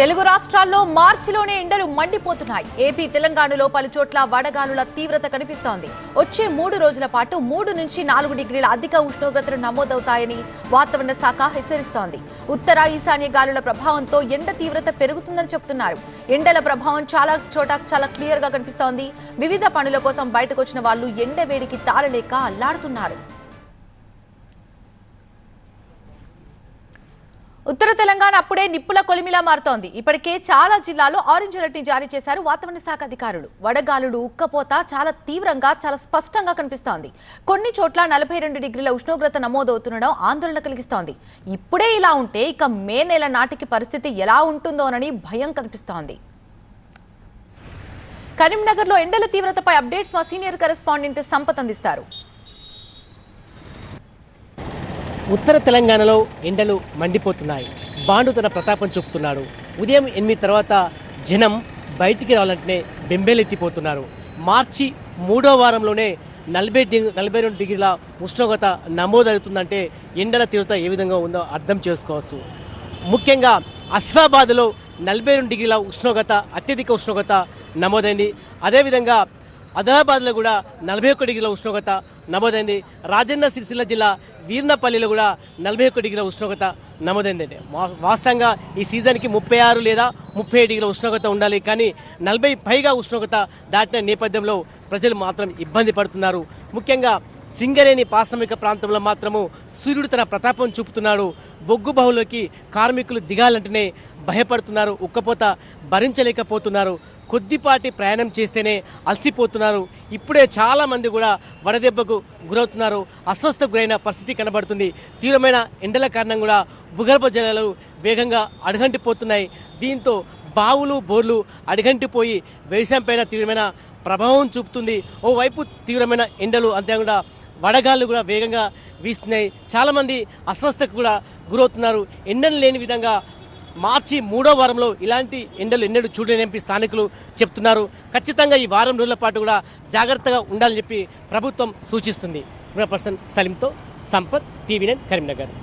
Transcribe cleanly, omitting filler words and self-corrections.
తెలుగు రాష్ట్రాల్లో మార్చిలోనే ఎండలు మండిపోతున్నాయి. ఏపీ తెలంగాణలో పలు చోట్ల వడగాలుల తీవ్రత కనిపిస్తోంది. వచ్చే 3 రోజుల పాటు 3 నుంచి 4 డిగ్రీల అధిక ఉష్ణోగ్రతలు నమోదవుతాయని వాతావరణ శాఖ హెచ్చరిస్తోంది. ఉత్తర ఈశాన్య గాలుల ప్రభావంతో ఎండ తీవ్రత పెరుగుతుందని చెబుతున్నారు. ఎండల ప్రభావం చాలా క్లియర్ గా కనిపిస్తోంది. వివిధ పనుల కోసం బయటకు వచ్చిన వాళ్ళు ఎండ వేడికి తాళలేక అల్లాడుతున్నారు. ఉత్తర తెలంగాణ అప్పుడే నిప్పుల కొలిమిలా మారుతోంది. ఇప్పటికే చాలా జిల్లాల్లో ఆరెంజ్ అలర్ట్ ని జారీ చేశారు వాతావరణ శాఖ అధికారులు. వడగాలులు, ఉక్కపోత చాలా తీవ్రంగా, చాలా స్పష్టంగా కనిపిస్తోంది. కొన్ని చోట్ల 42 డిగ్రీల ఉష్ణోగ్రత నమోదవుతుండడం ఆందోళన కలిగిస్తోంది. ఇప్పుడే ఇలా ఉంటే ఇక మే నెల నాటికి పరిస్థితి ఎలా ఉంటుందోనని భయం కనిపిస్తోంది. కరీంనగర్లో ఎండల తీవ్రతపై అప్డేట్స్ మా సీనియర్ కరెస్పాండెంట్ సంపత్ అందిస్తారు. ఉత్తర తెలంగాణలో ఎండలు మండిపోతున్నాయి. బాండు తన ప్రతాపం చూపుతున్నాడు. ఉదయం 8 తర్వాత జనం బయటికి రావాలంటేనే బెంబేలెత్తిపోతున్నారు. మార్చి 3వ వారంలోనే 42 డిగ్రీల ఉష్ణోగ్రత నమోదవుతుందంటే ఎండల తీవ్రత ఏ విధంగా ఉందో అర్థం చేసుకోవచ్చు. ముఖ్యంగా ఆసిఫాబాద్లో 42 డిగ్రీల ఉష్ణోగ్రత అత్యధిక ఉష్ణోగ్రత నమోదైంది. అదేవిధంగా ఆదిలాబాద్లో కూడా 41 డిగ్రీల ఉష్ణోగ్రత నమోదైంది. రాజన్న సిరిసిల్ల జిల్లా వీర్నపల్లిలో కూడా 41 డిగ్రీల ఉష్ణోగ్రత నమోదైందండి. వాస్తవంగా ఈ సీజన్కి 36 లేదా 37 డిగ్రీల ఉష్ణోగ్రత ఉండాలి. కానీ 40 పైగా ఉష్ణోగ్రత దాటిన నేపథ్యంలో ప్రజలు మాత్రం ఇబ్బంది పడుతున్నారు. ముఖ్యంగా సింగరేణి పారిశ్రామిక ప్రాంతంలో మాత్రము సూర్యుడు తన ప్రతాపం చూపుతున్నాడు. బొగ్గు బావులోకి కార్మికులు దిగాలంటేనే భయపడుతున్నారు. ఉక్కపోత భరించలేకపోతున్నారు. కొద్దిపాటి ప్రయాణం చేస్తేనే అలసిపోతున్నారు. ఇప్పుడే చాలామంది కూడా వడదెబ్బకు గురవుతున్నారు. అస్వస్థకు గురైన పరిస్థితి కనబడుతుంది. తీవ్రమైన ఎండల కారణం కూడా భూగర్భ జలాలు వేగంగా అడుగంటిపోతున్నాయి. దీంతో బావులు, బోర్లు అడుగంటిపోయి వ్యవసాయం పైన తీవ్రమైన ప్రభావం చూపుతుంది. ఓవైపు తీవ్రమైన ఎండలు, అంతేకాకుండా వడగాళ్ళు కూడా వేగంగా వీస్తున్నాయి. చాలామంది అస్వస్థకు కూడా గురవుతున్నారు. ఎండలు లేని విధంగా మార్చి 3వ వారంలో ఇలాంటి ఎండలు ఎన్నడూ చూడలేని స్థానికులు చెప్తున్నారు. ఖచ్చితంగా ఈ వారం రోజుల పాటు కూడా జాగ్రత్తగా ఉండాలని చెప్పి ప్రభుత్వం సూచిస్తుంది. పర్సన్ సలీంతో సంపత్, టీవీ9 కరీంనగర్.